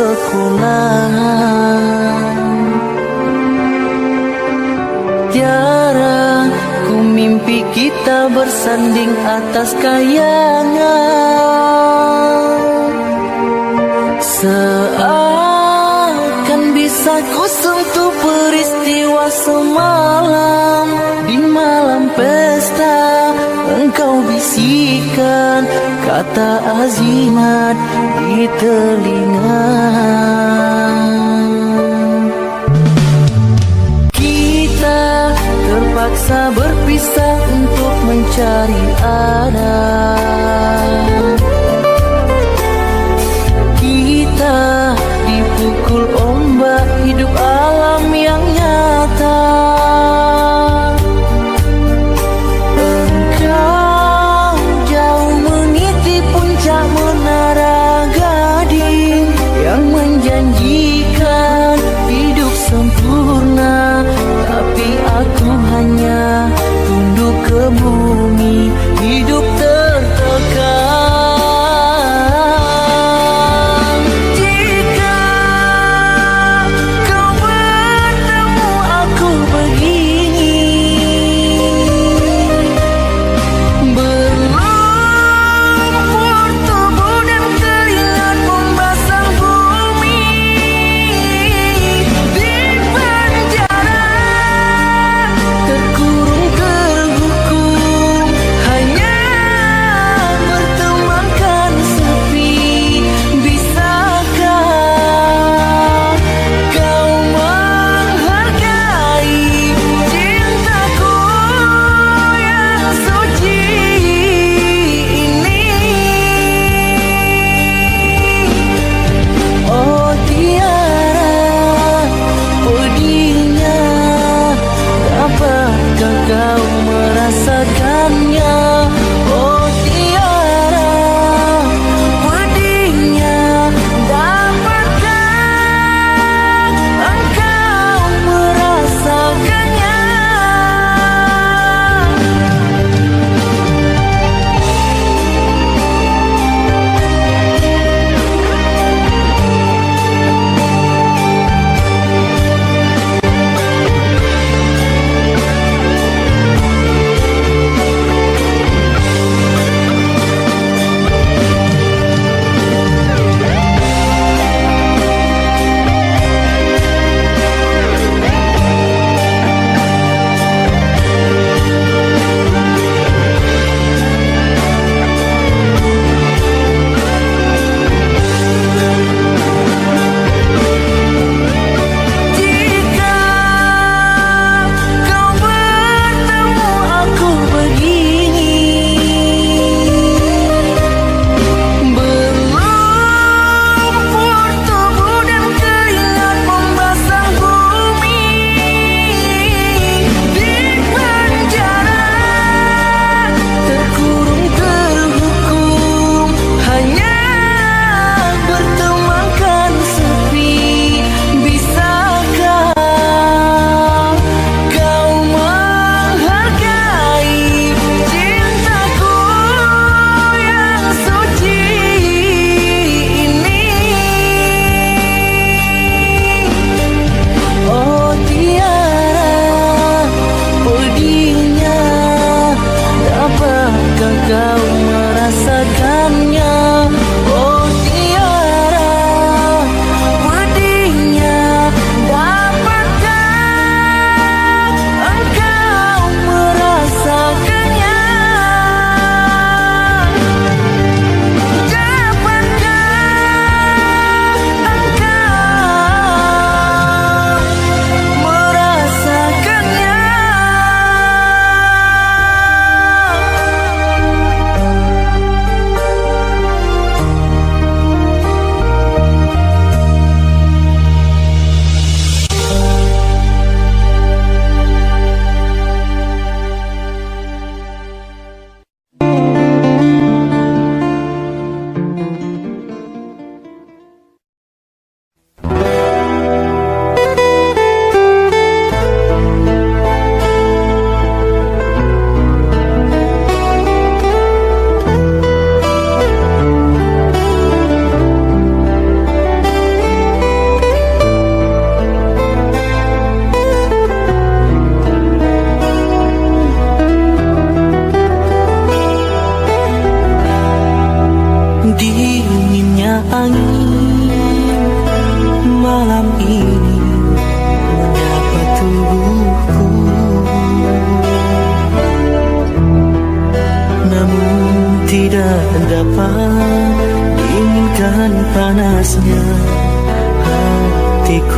sekolah. Tiara ku mimpi kita bersanding atas kayangan. Seakan bisa ku sentuh peristiwa semalam. Di malam pesta engkau bisikan kata azimat di telinga. Kita terpaksa berpisah untuk mencari arah. Kita dipukul ombak hidup alam yang nyata. Engkau jauh meniti puncak menara gading yang menjanjikan hidup sempurna, tapi aku hanya tunduk ke bumi, hidup tertekan. Jika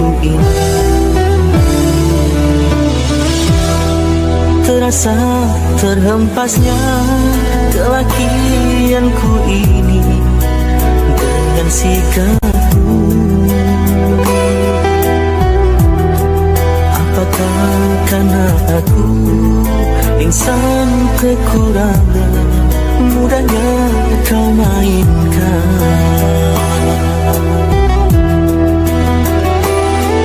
hatiku ini. Terasa terhempasnya kelakianku ini dengan sikapmu. Apakah karena aku insan kekurangan, mudahnya kau mainkan?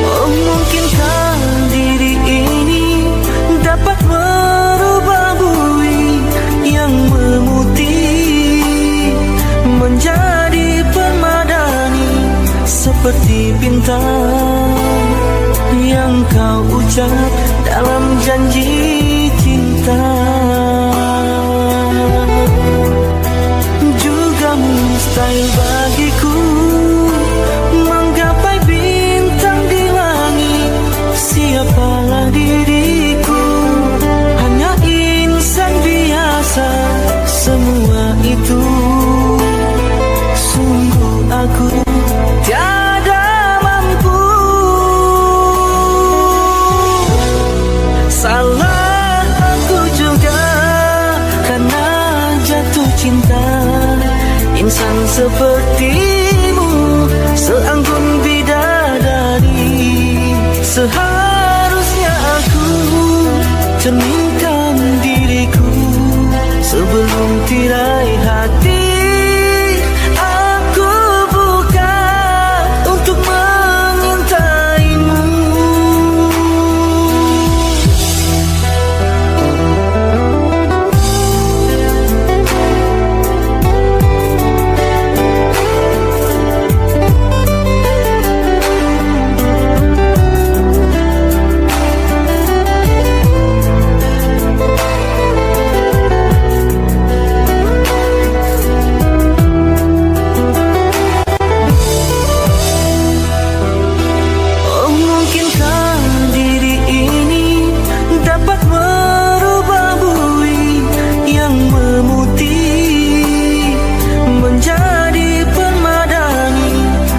Oh, mungkinkah diri ini dapat merubah bui yang memutih menjadi permadani, seperti bintang yang kau ucap dalam janji cinta. Juga mustahil bagiku menggapai bintang di langit. Siapalah diriku, hanya insan biasa. Semua itu sungguh aku tiada mampu. Salah aku juga karena jatuh cinta. Insan sepertimu seanggun bidadari. Seharusnya aku cerminkan diriku sebelum tirai hati aku buka untuk mengintaimu.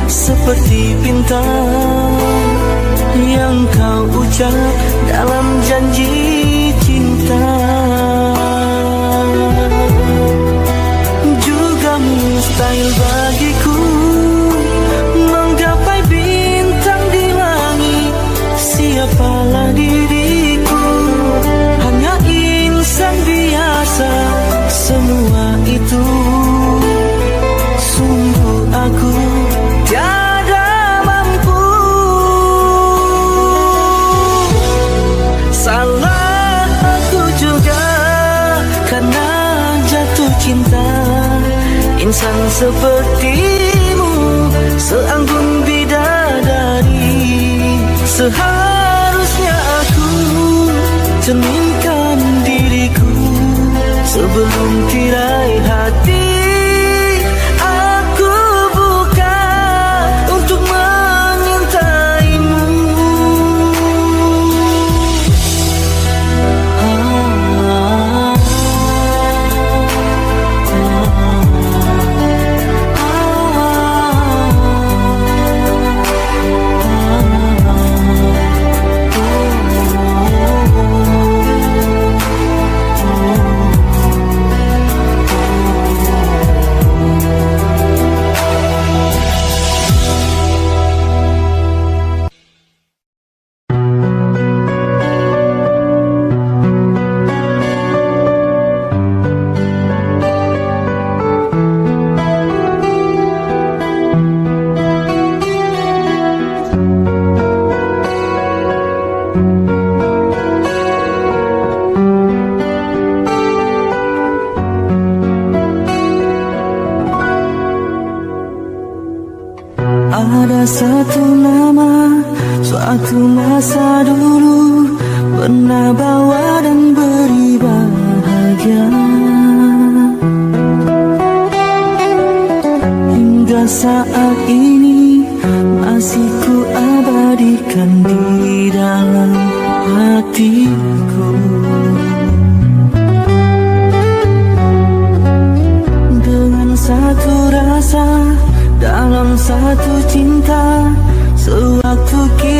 Seperti bintang yang kau ucap dalam janji cinta. Juga mustahil bagiku menggapai bintang di langit. Siapalah diriku, hanya insan biasa. Semua itu sungguh aku tiada mampu. Salah aku juga karena jatuh cinta. Insan sepertimu seanggun bidadari. Seharusnya aku cerminkan diriku sebelum tirai hati aku buka untuk mengintaimu. Ada satu nama, suatu masa dulu pernah bawa dan beri bahagia. Hingga saat ini masih ku abadikan di dalam hatiku. Dengan satu rasa dalam satu cinta, sewaktu kita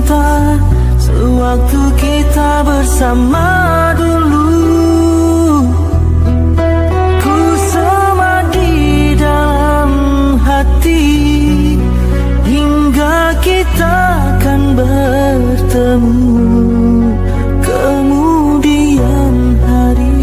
cinta sewaktu kita bersama dulu. Ku sama di dalam hati hingga kita akan bertemu kemudian hari.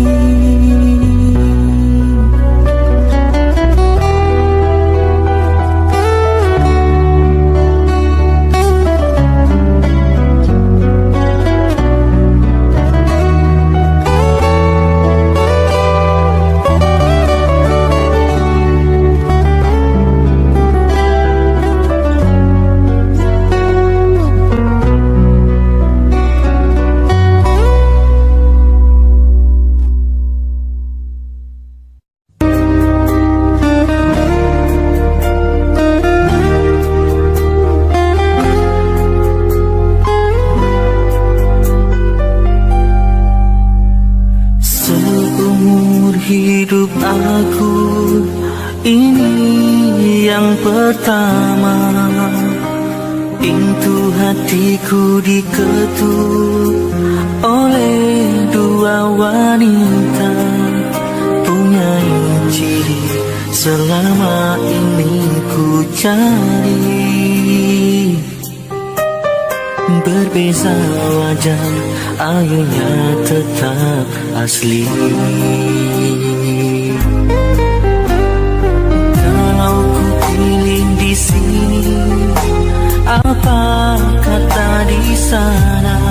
Hidup aku ini yang pertama, pintu hatiku diketuk oleh dua wanita, punya ciri selama ini ku cari. Berbeza wajah, airnya tetap asli. Kalau ku pilih di sini, apa kata di sana?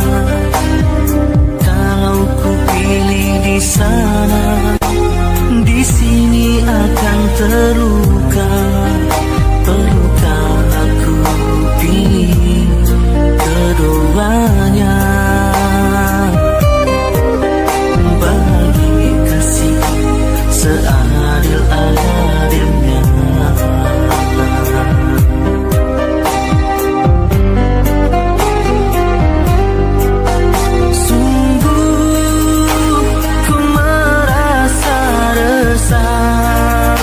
Kalau ku pilih di sana, di sini akan terluka. Perlukah aku pilih keduanya? Bagi kasih seadil-adilnya. Sungguh ku merasa resah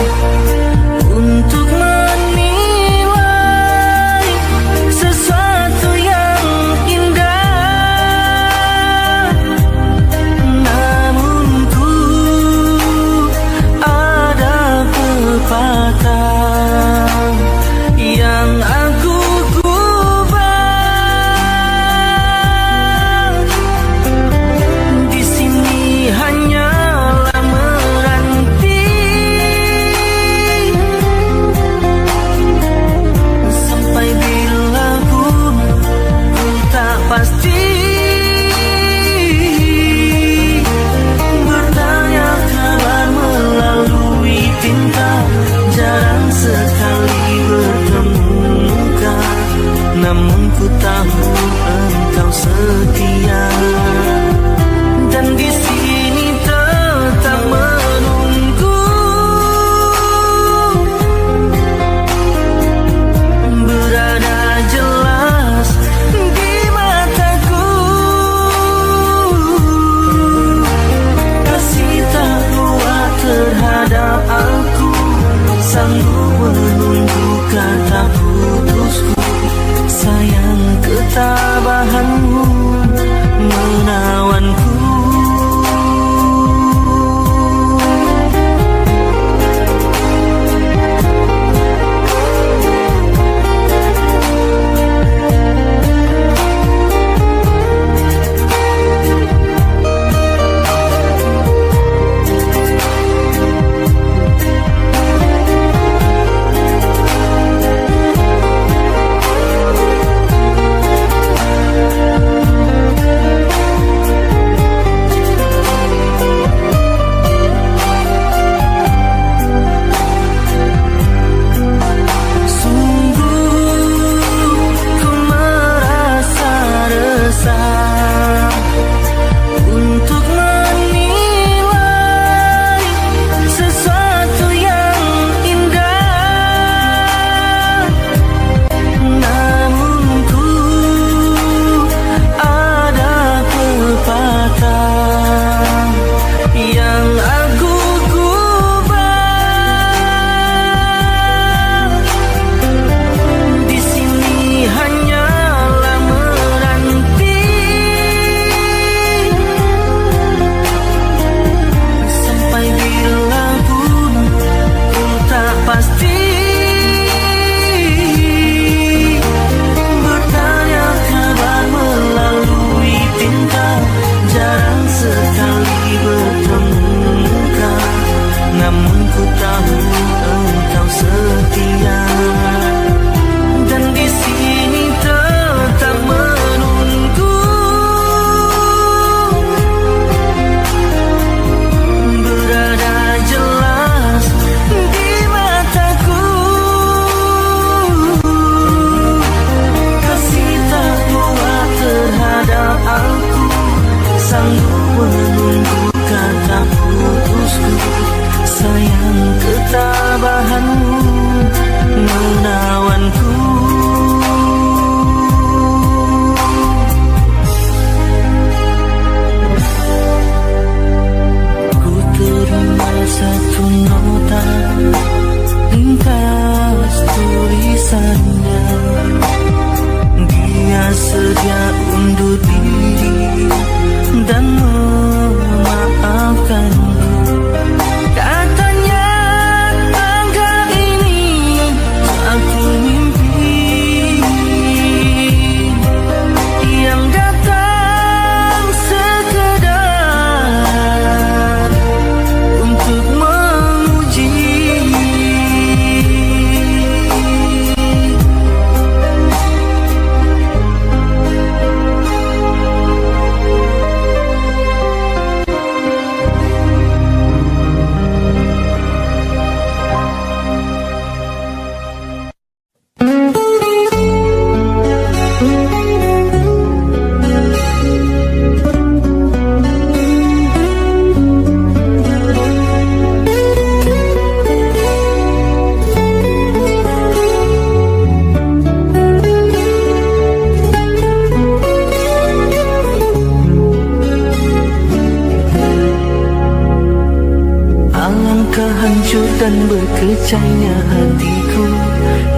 luka hancur dan berkecainya hatiku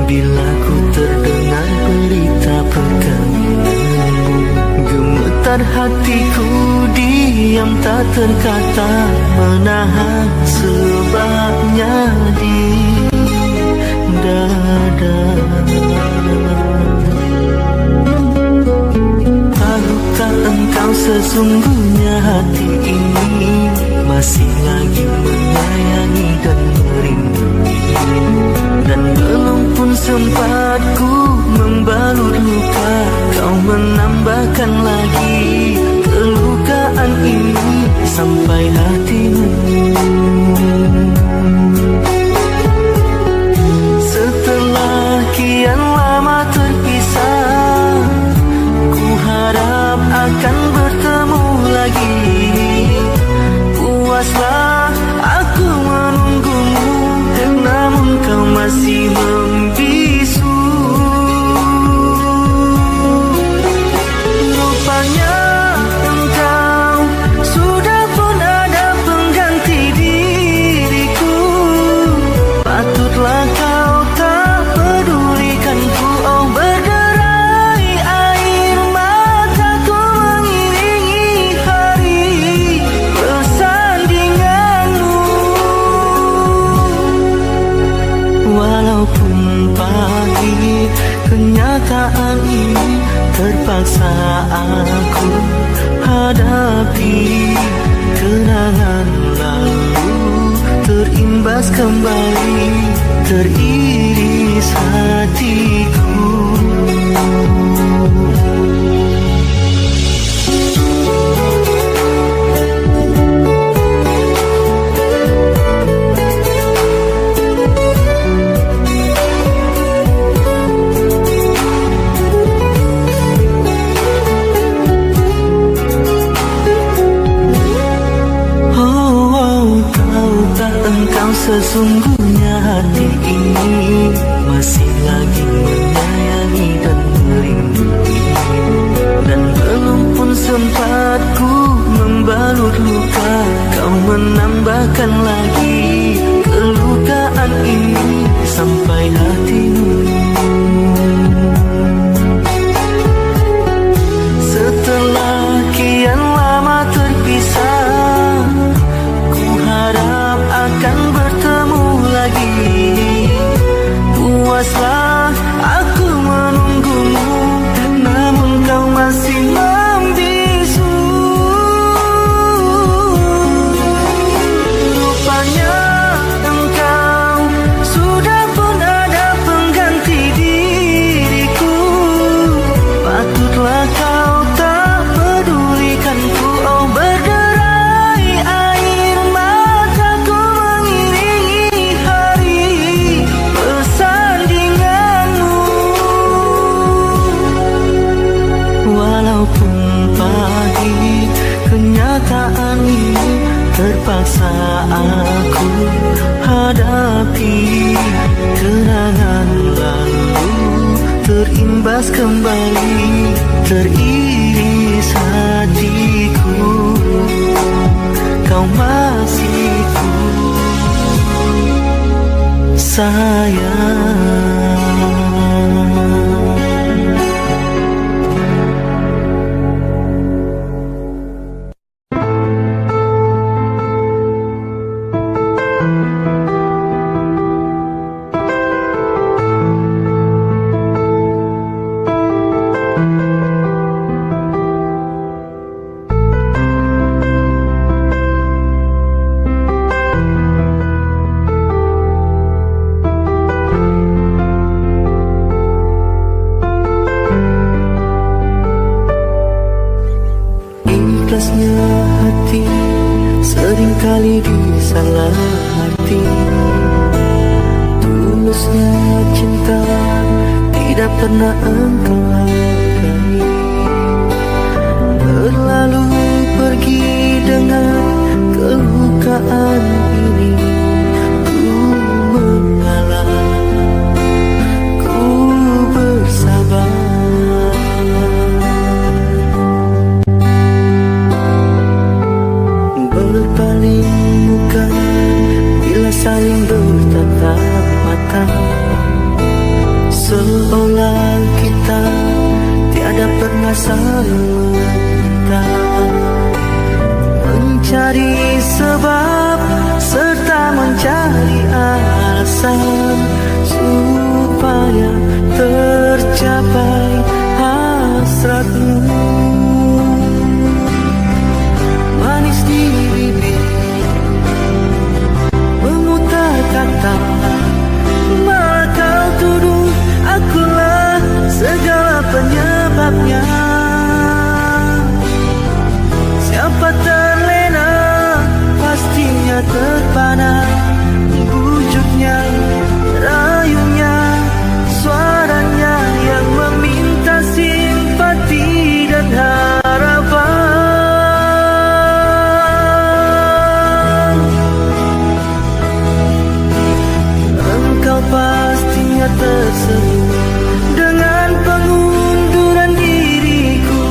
bila ku terdengar berita perkawinanmu. Gemetar hatiku, diam tak terkata, menahan sebabnya di dada. Tahukah engkau sesungguhnya hati ini masih lagi menyayangi dan merindui, dan belum pun sempat ku membalut luka, kau menambahkan lagi kelukaan ini sampai hatimu. Setelah kian lama terpisah, ku harap akan bertemu lagi. Puaslah aku menunggumu, namun kau masih membisu. Rupanya engkau sudah pun ada pengganti diriku. Patutlah kau tak pedulikanku. Oh, berderai air mataku mengiringi hari persandinganmu. Walaupun pahit kenyataan ini, terpaksa aku hadapi. Kenangan lalu terimbas kembali, teriris hatiku. Engkau sesungguhnya hati ini masih lagi menyayangi dan merindui, dan belum pun sempat ku membalut luka, kau menambahkan lagi kelukaan ini sampai hatimu. Setelah kian lama terpisah, ku harap akan bertemu lagi. Puaslah aku menunggumu, namun kau masih membisu. Rupanya engkau sudah pun ada pengganti diriku. Patutlah kau tak pedulikanku. Oh, berderai air mataku mengiringi hari persandinganmu. Walaupun pahit kenyataan ini, terpaksa aku hadapi. Kenangan lalu terimbas kembali, teriris hatiku. Kau masih ku sayang. Ikhlasnya hati seringkali disalah arti. Tulusnya cinta tidak pernah engkau hargai. Berlalu pergi dengan kelukaan ini. Ku mengalah, ku bersabar. Berpaling muka bila mata, seolah kita tiada pernah saling meminta, mencari sebab serta mencari alasan supaya tercapai hasratmu. Manis di bibir memutar kata, malah kau tuduh akulah segala penyebabnya. Siapa terlena pastinya terpana, bujuknya, rayunya, suaranya yang meminta simpati dan harapan. Engkau pastinya tersenyum dengan pengunduran diriku,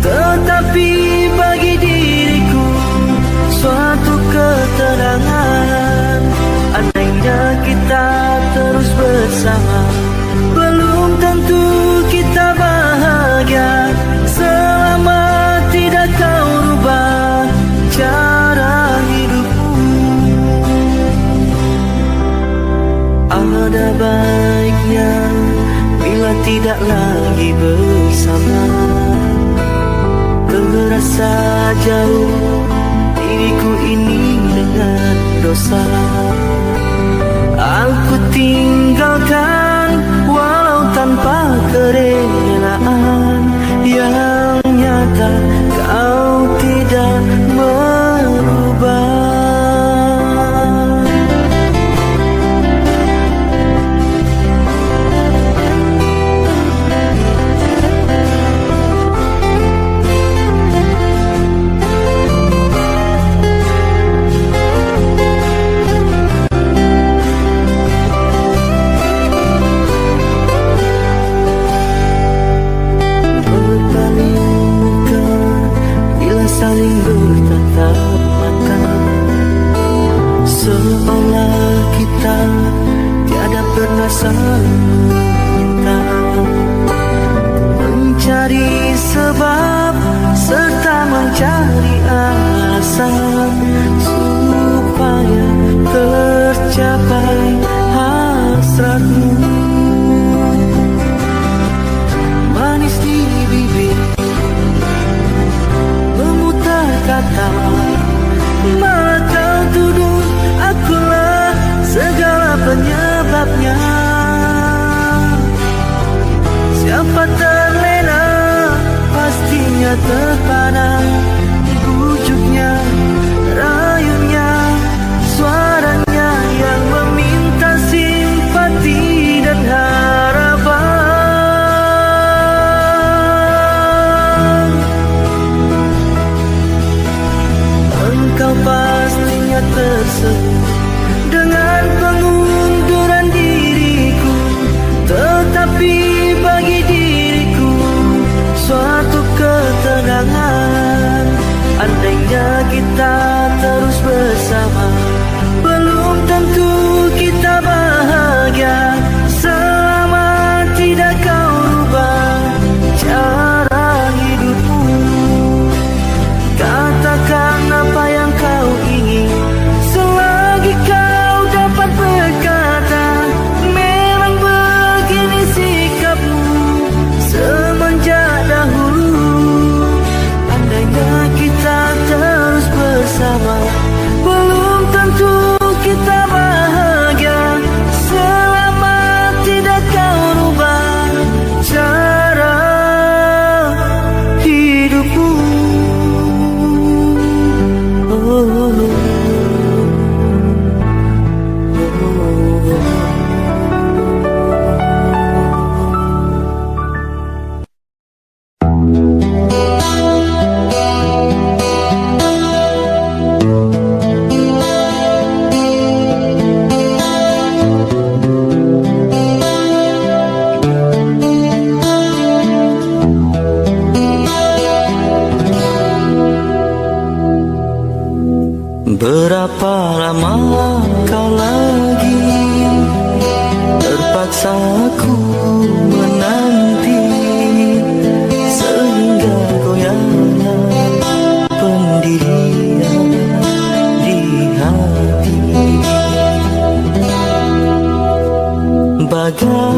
tetapi bagi diriku suatu keterangan. Andainya kita terus bersama, belum tentu kita bahagia selama tidak kau rubah cara hidupmu. Ada baiknya bila tidak lagi bersama, terasa jauh diriku ini dengan dosa. Aku tinggalkan walau tanpa kerelaan, yang nyata kau tidak merubah. Saling bertatap mata, seolah kita tiada pernah saling meminta, mencari sebab serta mencari alasan supaya tercapai hasratmu. Manis di bibir kata, malah kau tuduh akulah segala penyebabnya. Siapa terlena pastinya terpana, bujuknya, rayunya, suaranya yang meminta simpati dan harapan. Engkau pastinya tersenyum dengan pengunduran diriku, tetapi bagi diriku suatu ketenangan. Andainya kita terus bersama, belum tentu kita bahagia selama tidak kau rubah cara hidupmu. Katakan apa yang kau ingin selagi kau dapat berkata. Memang begini sikapmu semenjak dahulu. Andainya kita terus bersama, belum tentu kita bahagia selama tidak kau rubah cara hidupmu. Berapa lama kau lagi Terpaksa ku menanti sehingga goyahnya pendirian di hati. Bagaikan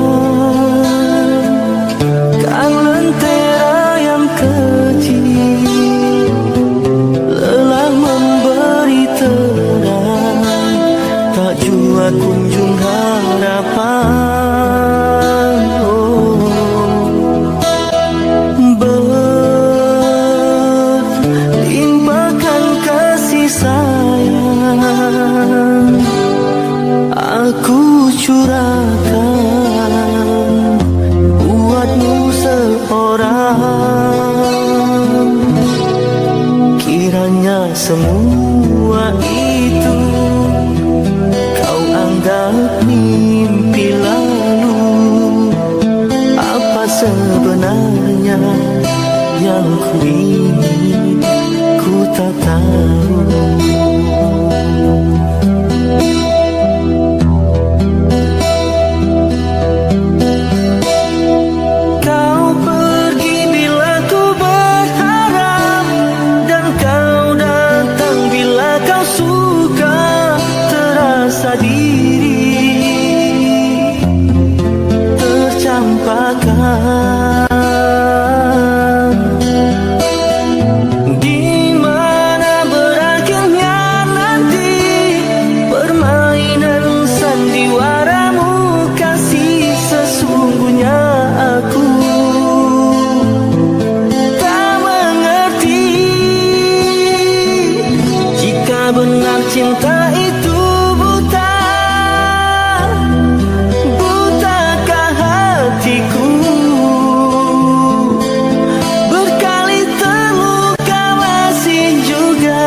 lentera yang kecil, lelah memberi terang, tak jua kunjung harapan. Berlimpahkan kasih sayang aku curahkan buatmu seorang. Kiranya semua itu kau anggap mimpi lalu. Apa sebenarnya yang ku ingin, ku tak tahu. Di mana berakhirnya nanti permainan sandiwaramu, kasih sesungguhnya aku tak mengerti. Jika benar cinta itu buta, butakah hatiku? Berkali terluka masih juga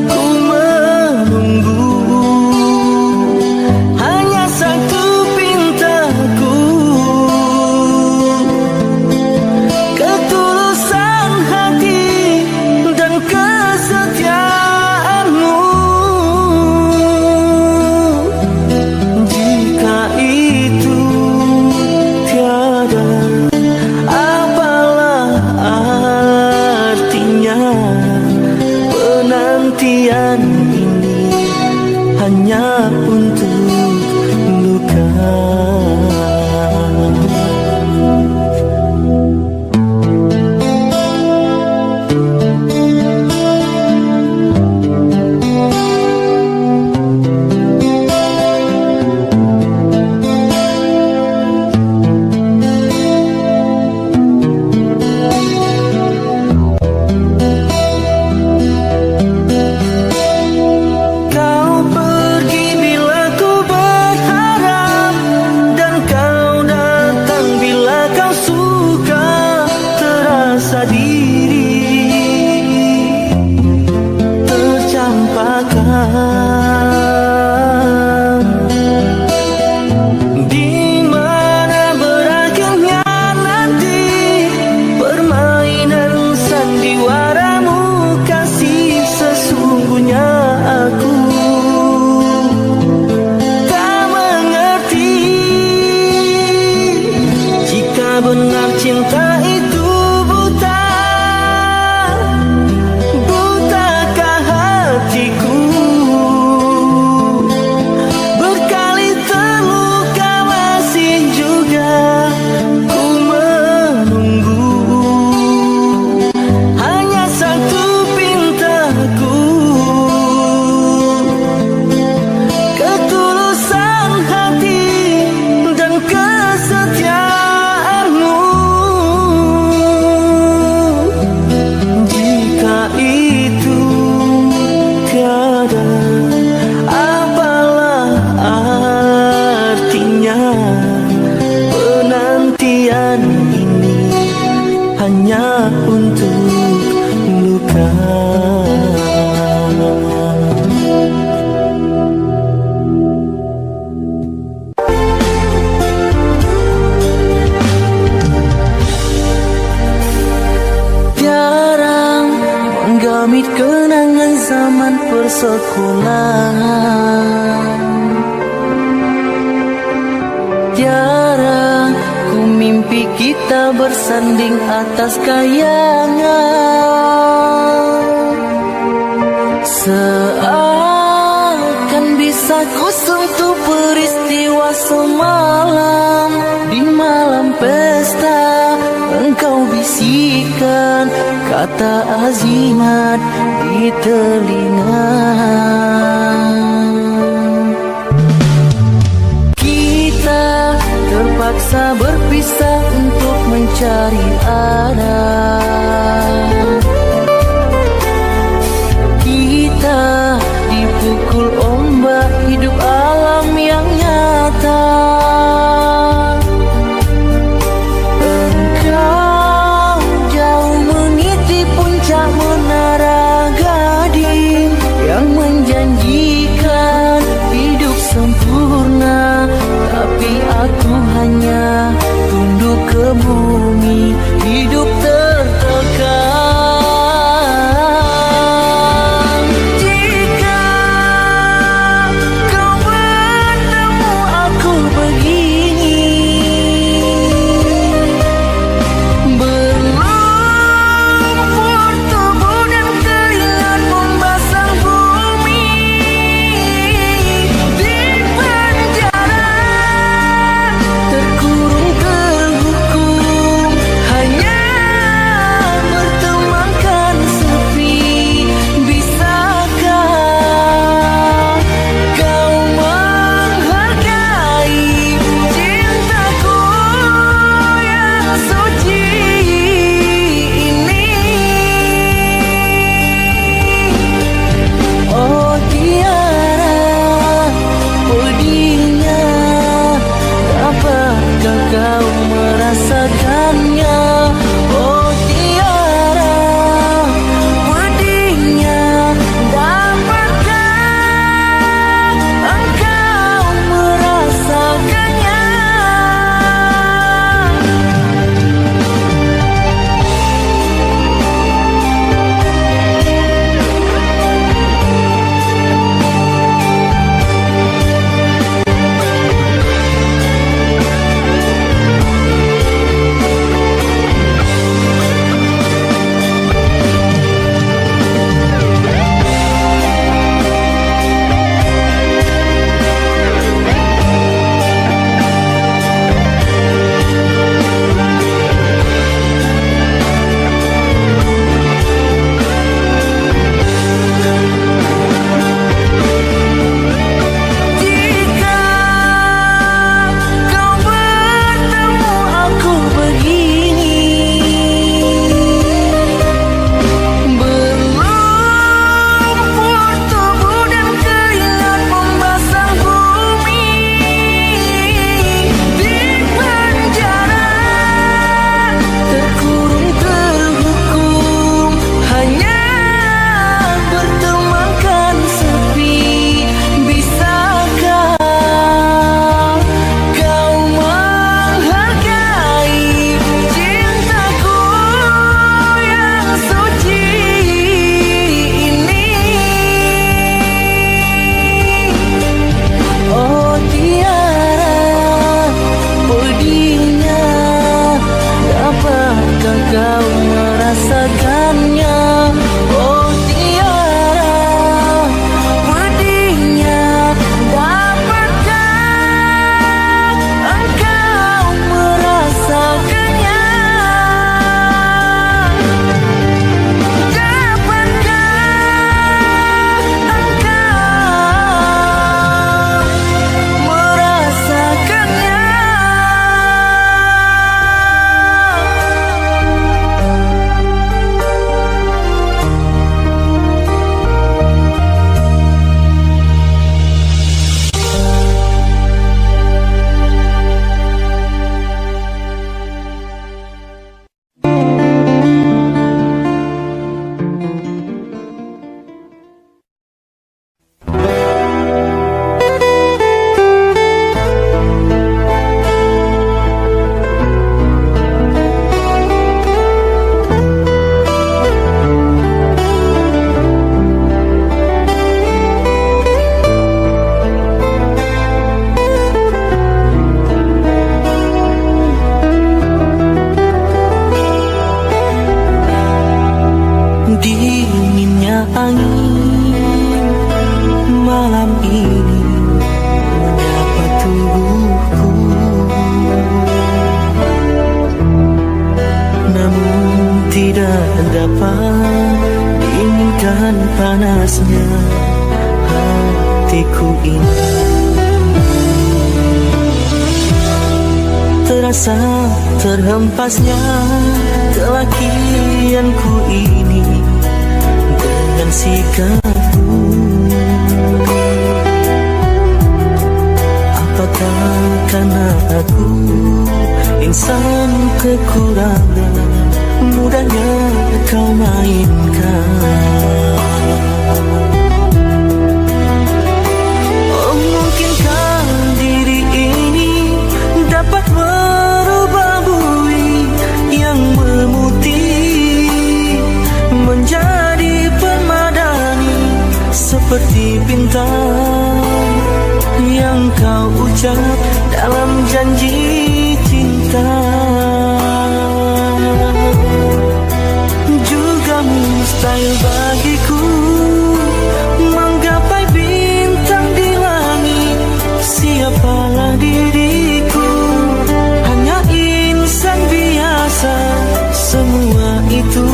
ku menunggu. Hanya satu pintaku, ketulusan hati dan kesetiaanmu. Jika itu tiada, apalah artinya penantian ini hanya untuk luka. Kau pergi bila ku berharap, dan kau datang bila kau suka. Terasa diri tercampakkan. Di mana berakhirnya nanti permainan sandiwaramu, kasih sesungguhnya aku tak mengerti. Jika benar cinta itu buta, butakah hatiku? Berkali terluka masih juga ku menunggu. Hanya satu pintaku, ketulusan hati dan kesetiaanmu. Jika itu tiada, apalah artinya penantian ini hanya untuk luka. Jarang menggamit kenangan zaman persekolahan, jarang ku mimpi kita bersanding atas kayangan. Seakan bisa ku sentuh peristiwa semalam. Di malam pesta engkau bisikan kata azimat di telinga. Kita terpaksa berpisah untuk mencari arah. Kita dipukul ombak hidup alam yang nyata. Engkau jauh meniti puncak menara Gading yang menjanjikan hidup sempurna, tapi aku hanya tunduk ke bumi, hidup tertekan. Jika kau bertemu aku begini, berlumpur tubuh dan keringat membasah bumi. Di penjara terkurung terhukum, hatiku ini. Terasa terhempasnya kelakianku ini dengan sikapku. Apakah karena aku insan kekurangan, mudahnya kau mainkan? Oh, mungkinkah diri ini dapat merubah bui yang memutih menjadi permadani, seperti bintang yang kau ucap dalam janji cinta. Juga mustahil bagiku menggapai bintang di langit. Siapalah diriku, hanya insan biasa. Semua itu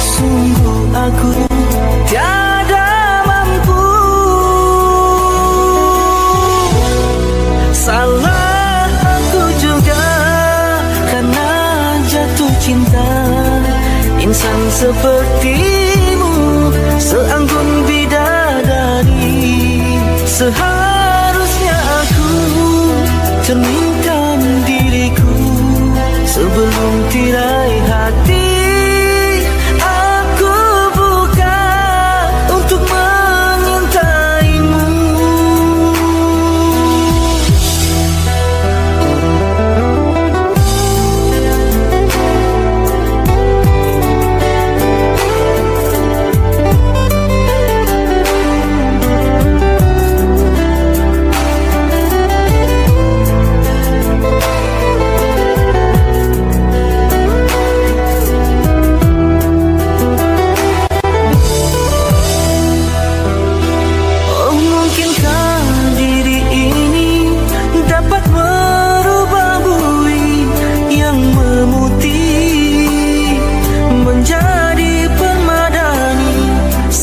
sungguh aku tiada mampu. Salah aku juga karena jatuh cinta. Insan sepertimu seanggun bidadari. Seharusnya aku cerminkan diriku sebelum tirai hati aku buka untuk menyintaimu.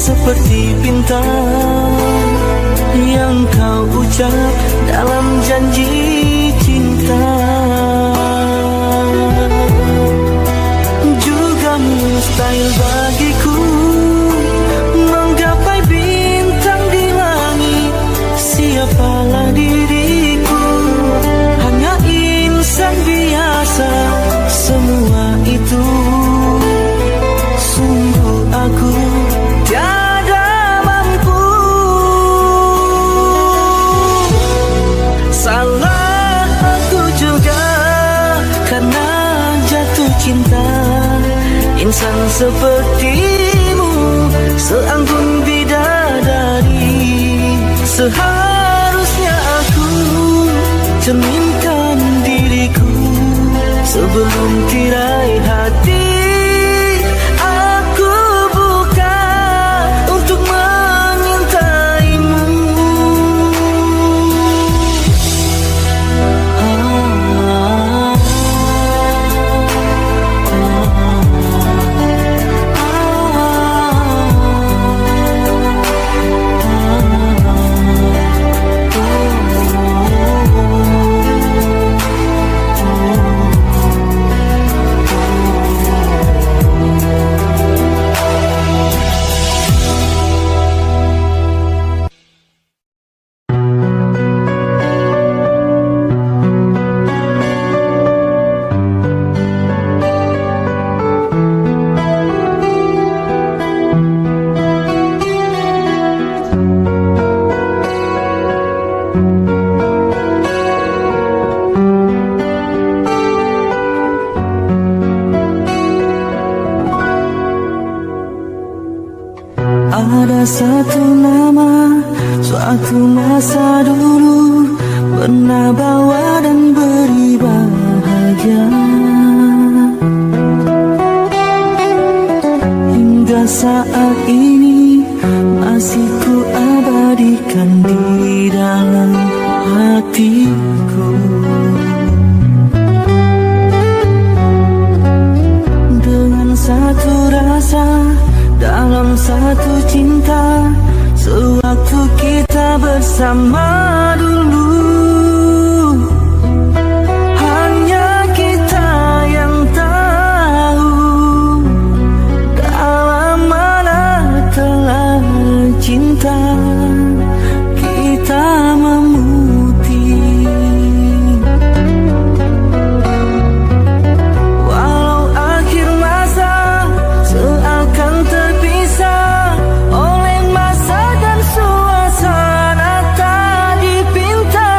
Seperti bintang yang kau ucap dalam janji cinta. Juga mustahil bagiku menggapai bintang di langit. Siapalah diriku, hanya insan biasa. Semua itu sungguh aku tiada mampu. Salah aku juga karena jatuh cinta. Insan sepertimu seanggun bidadari. Seharusnya aku cerminkan diriku sebelum tirai hati aku buka untuk menyintaimu. Ada satu nama, suatu masa dulu pernah bawa dan beri bahagia. Hingga saat ini masih ku abadikan di dalam hatiku. Dengan satu rasa dalam satu cinta, sewaktu bersama dulu. Hanya kita yang tahu dalam mana telah cinta kita memutih. Walau akhir masa seakan terpisah oleh masa dan suasana tak dipinta,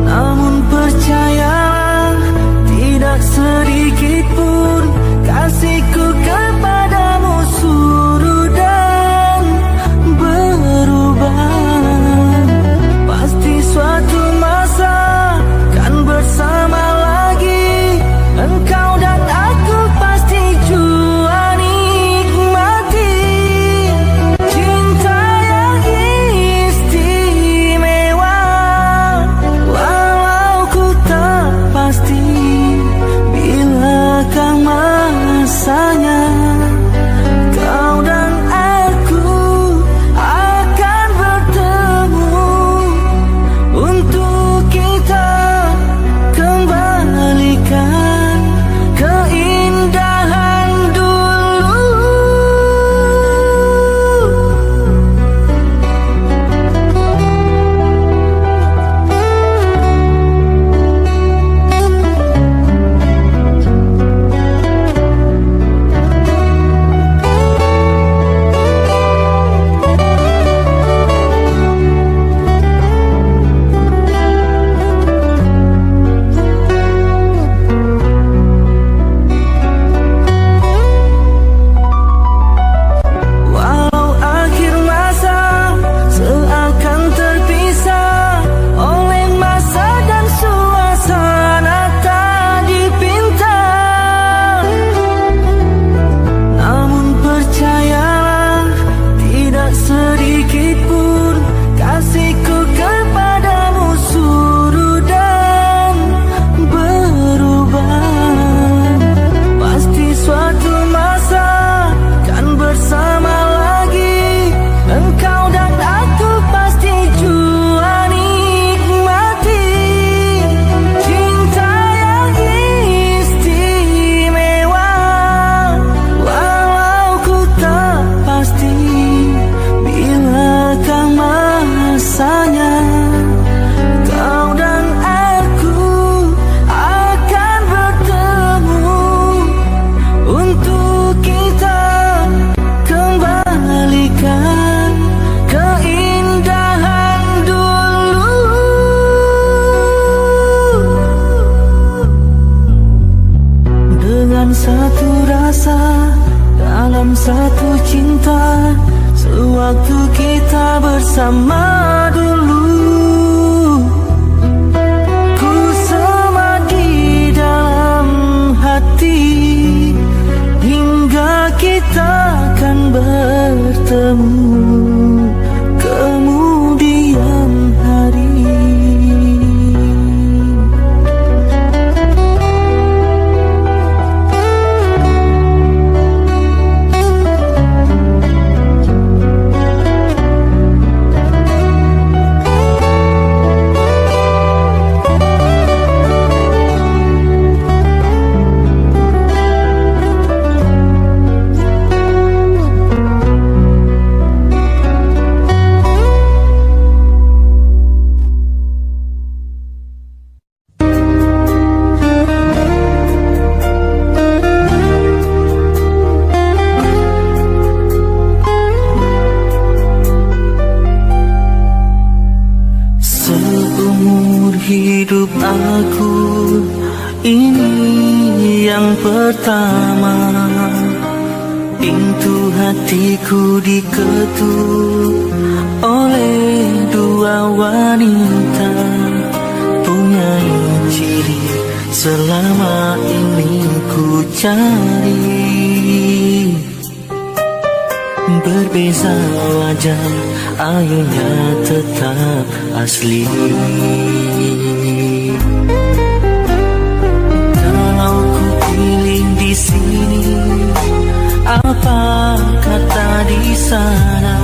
namun percayalah tidak sedikit pun kasihku kepadamu surut dan berubah. Pasti suatu masa kan bersama lagi, engkau dan aku pasti jua nikmati cinta yang istimewa. Walau ku tak pasti bilakah masanya kau dan aku akan bertemu untuk kita kembalikan keindahan dulu. Walau akhir masa seakan terpisah oleh masa dan suasana tak dipinta, namun percayalah tidak sedikit pun kasihku kepadamu surut dan berubah. Pasti suatu masa kan bersama lagi, engkau dan aku pasti jua nikmati cinta yang istimewa. Walau ku tak pasti bilakah masanya kau dan aku akan bertemu untuk kita kembalikan keindahan dulu. Dengan satu rasa dalam satu cinta, sewaktu kita bersama dulu, ku semadi dalam hati hingga kita akan bertemu kemudian hari. Seumur hidup aku ini yang pertama, pintu hatiku diketuk oleh dua wanita, punya ciri selama ini ku cari. Berbeza wajah, ayunya tetap asli. Kalau ku pilih di sini, apa kata di sana?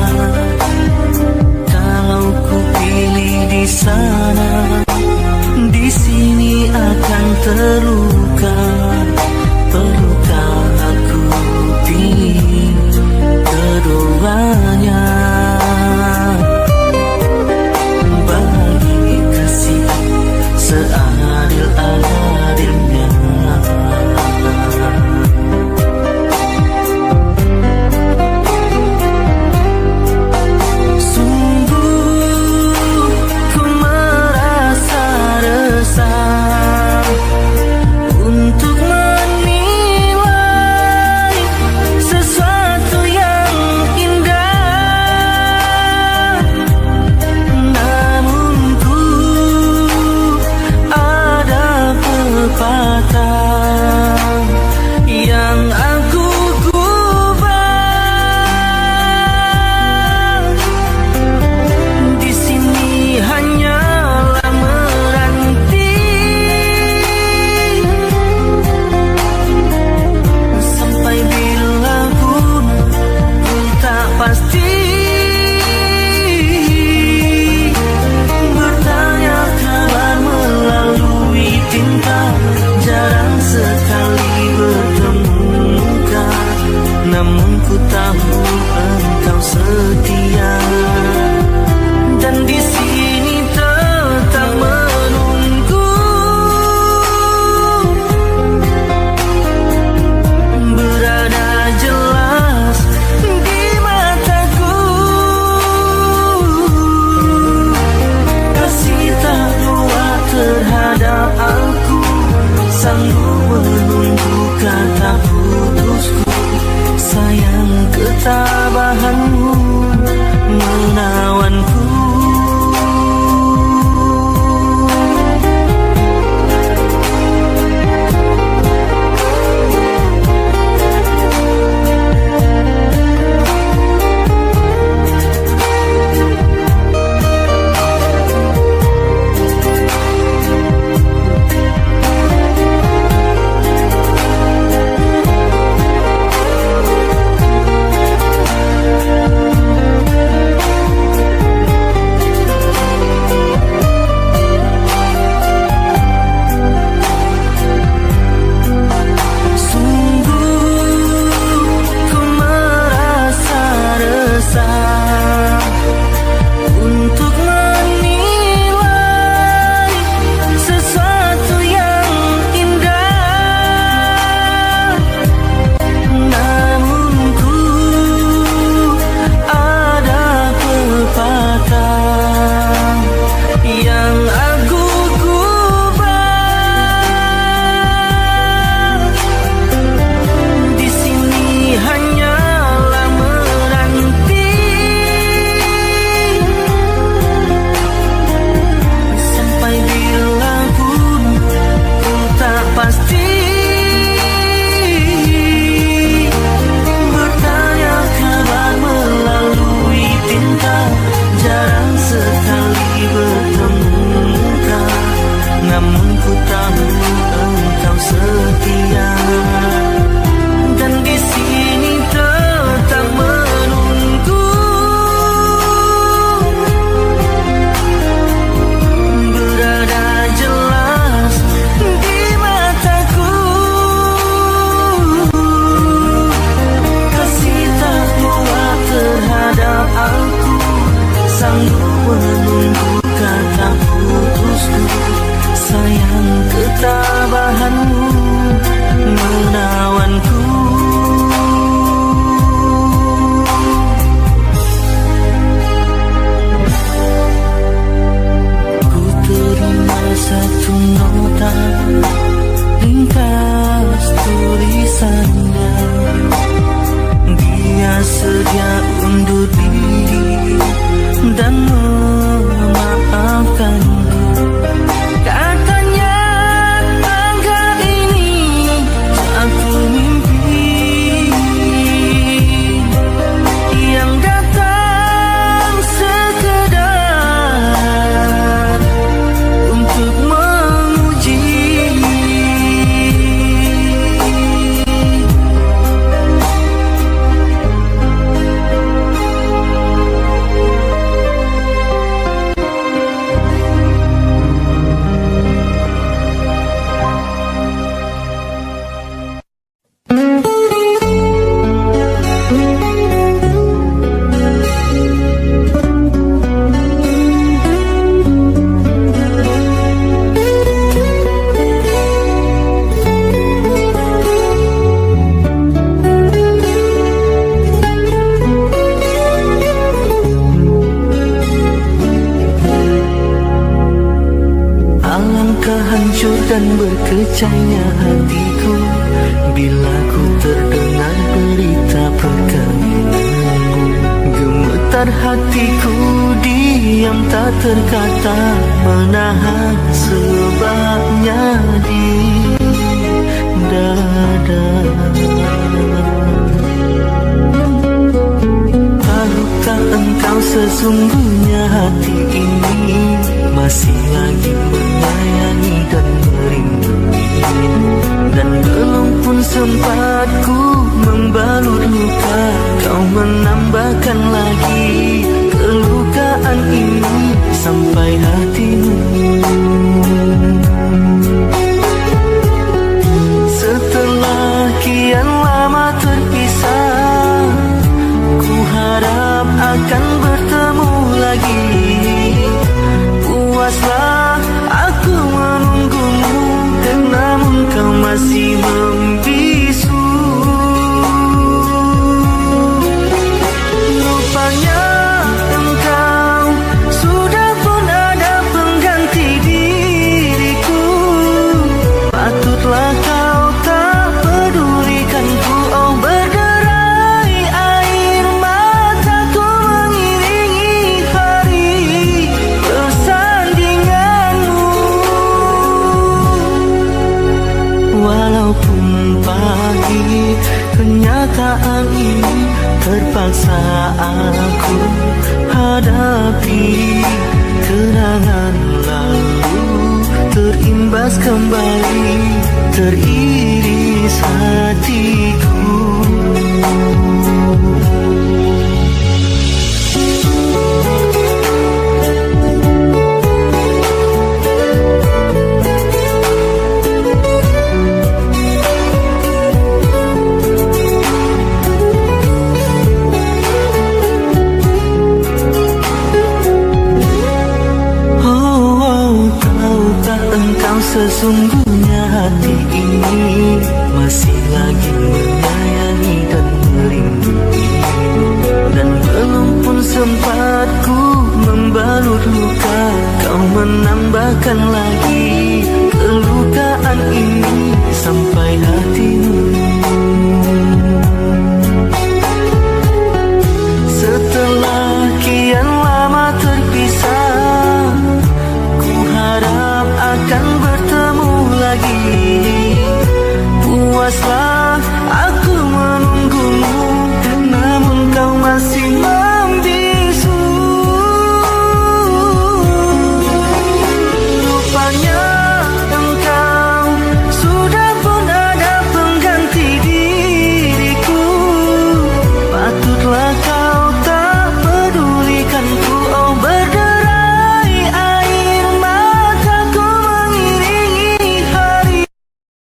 bersedia undur diri dan memaafkanmu. Katanya anggap ini satu mimpi yang datang sekedar untuk menguji. Hancur dan berkecahnya hatiku bila ku terdengar berita perkawinanmu. Gemetar hatiku diam tak terkata, menahan sebabnya di dada. Tahukah engkau sesungguhnya hati ini masih lagi menyayangi dan merindui, dan belum pun sempat ku membalut luka, kau menambahkan lagi kelukaan ini sampai hatimu. Setelah kian lama terpisah, ku harap akan bertemu lagi. Puaslah aku menunggumu, namun kau masih membisu. Rupanya engkau sudah pun ada pengganti diriku. Patutlah kau tak pedulikanku. Oh, berderai air mataku mengiringi hari persandinganmu. Walaupun pahit kenyataan ini, terpaksa aku hadapi. Kenangan lalu terimbas kembali, teriris hatiku. Sesungguhnya hati ini masih lagi menyayangi dan merindui, dan belum pun sempat ku membalut luka, kau menambahkan lagi